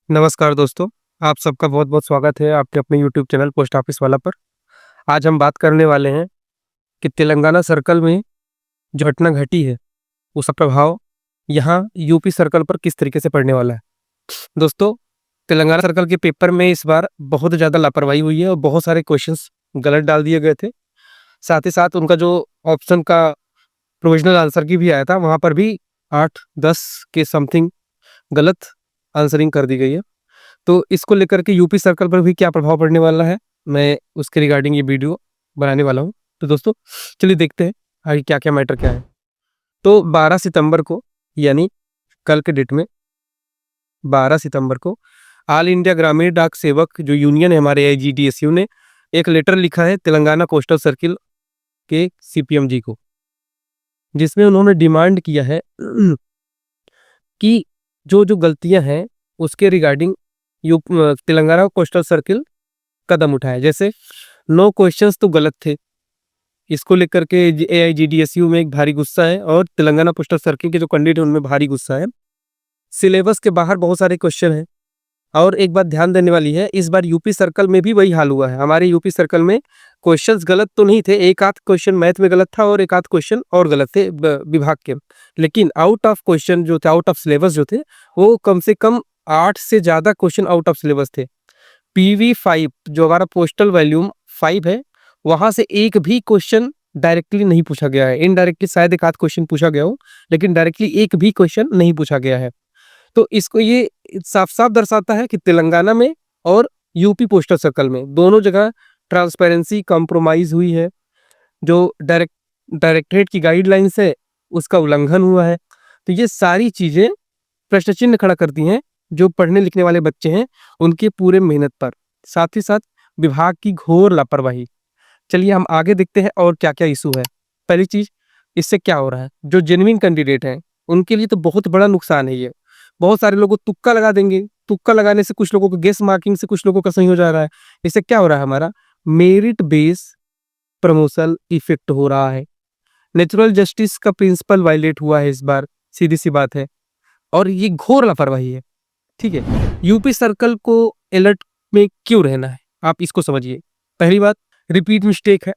नमस्कार दोस्तों, आप सबका बहुत-बहुत स्वागत है आपके अपने यूट्यूब चैनल पोस्ट ऑफिस वाला पर। आज हम बात करने वाले हैं कि तेलंगाना सर्कल में जो घटना घटी है, उसका प्रभाव यहाँ यूपी सर्कल पर किस तरीके से पड़ने वाला है। दोस्तों, तेलंगाना सर्कल के पेपर में इस बार बहुत ज़्यादा लापरवाही हुई है और बहुत सारे क्वेश्चंस गलत डाल दिए गए थे। साथ ही साथ उनका जो ऑप्शन का प्रोविज़नल आंसर की भी आया था, वहाँ पर भी 8-10 के समथिंग गलत आंसरिंग कर दी गई है। तो इसको लेकर के यूपी सर्कल पर भी क्या प्रभाव पड़ने वाला है, मैं उसके रिगार्डिंग ये वीडियो बनाने वाला हूँ। तो दोस्तों, चलिए देखते हैं आगे क्या-क्या मैटर क्या है। तो 12 सितंबर को यानी कल के डेट में 12 सितंबर को ऑल इंडिया ग्रामीण डाक सेवक जो यूनियन है हमारे एआईजीडीएसयू ने एक लेटर लिखा है तेलंगाना कोस्टल सर्किल के सीपीएम जी को, जिसमें उन्होंने डिमांड किया है कि जो गलतियाँ हैं उसके रिगार्डिंग तेलंगाना कोस्टल सर्किल कदम उठाए। जैसे 9 क्वेश्चंस तो गलत थे। इसको लेकर के एआईजीडीएसयू में एक भारी गुस्सा है और तेलंगाना पोस्टल सर्किल के जो कैंडिडेट हैं उनमें भारी गुस्सा है। सिलेबस के बाहर बहुत सारे क्वेश्चन हैं और एक बात ध्यान देने वाली है, इस बार यूपी सर्कल में भी वही हाल हुआ है। हमारे यूपी सर्कल में क्वेश्चंस गलत तो नहीं थे, एक आध क्वेश्चन मैथ में गलत था और एक आध क्वेश्चन और गलत थे विभाग के। लेकिन आउट ऑफ क्वेश्चन जो थे, आउट ऑफ सिलेबस जो थे, वो कम से कम 8 से ज़्यादा क्वेश्चन आउट ऑफ सिलेबस थे। PV5 जो हमारा पोस्टल वॉल्यूम 5 है, वहाँ से एक भी क्वेश्चन डायरेक्टली नहीं पूछा गया है। इनडायरेक्टली शायद एक आध क्वेश्चन पूछा गया हो, लेकिन डायरेक्टली एक भी क्वेश्चन नहीं पूछा गया है। तो इसको ये साफ-साफ दर्शाता है कि तेलंगाना में और यूपी पोस्टल सर्कल में दोनों जगह ट्रांसपेरेंसी कॉम्प्रोमाइज़ हुई है। जो डायरेक्टरेट की गाइडलाइंस है, उसका उल्लंघन हुआ है। तो ये सारी चीज़ें प्रश्न चिन्ह खड़ा करती हैं, जो पढ़ने लिखने वाले बच्चे हैं, उनके पूरे मेहनत पर। साथ ही साथ विभाग की घोर लापरवाही। चलिए हम आगे देखते हैं और क्या-क्या इश्यू है। पहली चीज़, इससे क्या हो रहा है, जो जेन्युइन कैंडिडेट हैं, उनके लिए तो बहुत बड़ा नुकसान है ये। बहुत सारे लोग तुक्का लगा देंगे, तुक्का लगाने से कुछ लोगों को गेस मार्किंग से कुछ लोगों का सही हो जा रहा है। इससे क्या हो रहा है, हमारा मेरिट बेस प्रमोशन इफेक्ट हो रहा है। नेचुरल जस्टिस का प्रिंसिपल वायलेट हुआ है इस बार, सीधी-सी बात है और ये घोर लापरवाही है। ठीक है, यूपी सर्कल को अलर्ट में क्यों रहना है, आप इसको समझिए। पहली बात, रिपीट मिस्टेक है,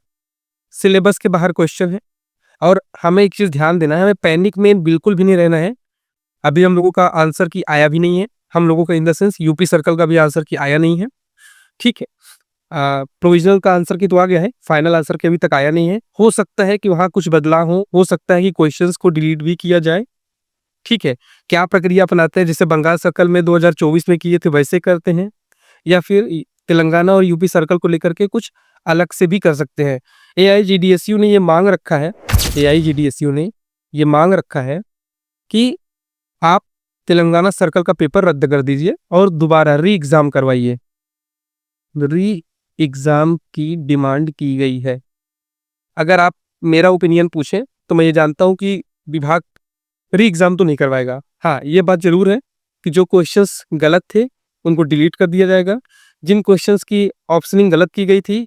सिलेबस के बाहर क्वेश्चन है और हमें एक चीज़ ध्यान देना है, हमें पैनिक में बिल्कुल भी नहीं रहना है। अभी हम लोगों का आंसर की आया भी नहीं है, हम लोगों का in the sense UP circle का भी आंसर की आया नहीं है। ठीक है, प्रोविजनल का आंसर की तो आ गया है, फाइनल आंसर की अभी तक आया नहीं है। हो सकता है कि वहाँ कुछ बदलाव हो सकता है कि क्वेश्चंस को डिलीट भी किया जाए। ठीक है, क्या प्रक्रिया अपनाते हैं, जैसे बंगाल सर्कल में 2024 में किए थे वैसे करते हैं, या फिर तेलंगाना और यूपी सर्कल को लेकर के कुछ अलग से भी कर सकते हैं। एआईजीडीएसयू ने ये मांग रखा है, एआईजीडीएसयू ने ये मांग रखा है कि आप तेलंगाना सर्कल का पेपर रद्द कर दीजिए और दोबारा री एग्जाम करवाइए। री एग्जाम की डिमांड की गई है। अगर आप मेरा ओपिनियन पूछें तो मैं ये जानता हूँ कि विभाग री एग्जाम तो नहीं करवाएगा। हाँ, ये बात ज़रूर है कि जो क्वेश्चंस गलत थे, उनको डिलीट कर दिया जाएगा। जिन क्वेश्चंस की ऑप्शनिंग गलत की गई थी,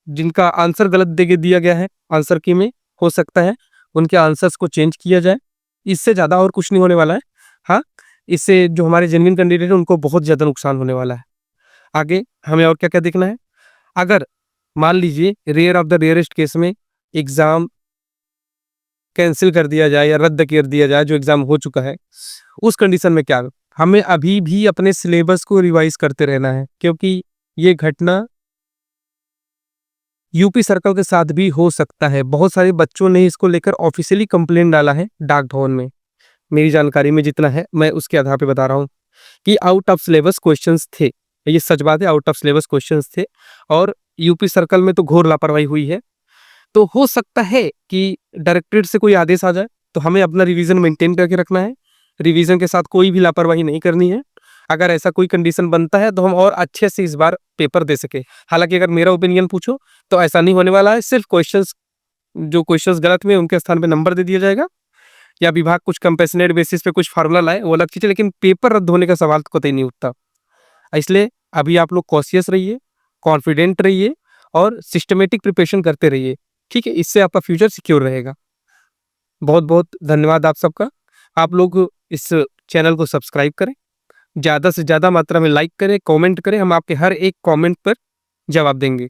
जिनका आंसर गलत दे दिया गया है आंसर की में, हो सकता है उनके आंसर्स को चेंज किया जाए। इससे ज़्यादा और कुछ नहीं होने वाला है। हाँ, इससे जो हमारे जेन्युइन कैंडिडेट हैं, उनको बहुत ज़्यादा नुकसान होने वाला है। आगे हमें और क्या-क्या देखना है? अगर मान लीजिए rare of the rarest case में एग्ज़ाम कैंसल कर दिया जाए या रद्द कर दिया जाए, जो एग्ज़ाम हो चुका है, उस कंडीशन में क्या? हमें अभी भी अपने सिलेबस को रिवाइज़ करते रहना है, क्योंकि ये घटना यूपी सर्कल के साथ भी हो सकता है। बहुत सारे बच्चों ने इसको लेकर ऑफ़िशियली कंप्लेंट डाला है डाक भवन में। मेरी जानकारी में जितना है, मैं उसके आधार पे बता रहा हूँ कि आउट ऑफ सिलेबस क्वेश्चंस थे। ये सच बात है, आउट ऑफ सिलेबस क्वेश्चंस थे और यूपी सर्कल में तो घोर लापरवाही हुई है। तो हो सकता है कि डायरेक्टरेट से कोई आदेश आ जाए, तो हमें अपना रिवीजन मेंटेन करके रखना है। रिवीजन के साथ कोई भी लापरवाही नहीं करनी है। अगर ऐसा कोई कंडीशन बनता है, तो हम और अच्छे से इस बार पेपर दे सकें। हालाँकि अगर मेरा ओपिनियन पूछो, तो ऐसा नहीं होने वाला है। सिर्फ़ जो क्वेश्चंस गलत में, उनके स्थान पे नंबर दे दिया जाएगा या विभाग कुछ कंपैशनेट बेसिस पे कुछ फ़ॉर्मूला लाए, वो अलग चीज़ है, लेकिन पेपर रद्द होने का सवाल तो कतई नहीं उठता। इसलिए अभी आप लोग कॉशियस रहिए, कॉन्फिडेंट रहिए और सिस्टमैटिक प्रिपरेशन करते रहिए। ठीक है? इससे आपका फ्यूचर सिक्योर रहेगा। बहुत-बहुत धन्यवाद आप सबका। आप लोग इस चैनल को सब्सक्राइब करें। ज़्यादा से ज़्यादा मात्रा में लाइक करें, कमेंट करें, हम आपके हर एक कमेंट पर जवाब देंगे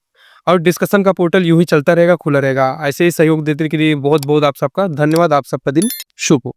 और डिस्कशन का पोर्टल यूँ ही चलता रहेगा, खुला रहेगा। ऐसे ही सहयोग देने के लिए बहुत-बहुत आप सबका धन्यवाद। आप सबका दिन शुभ हो।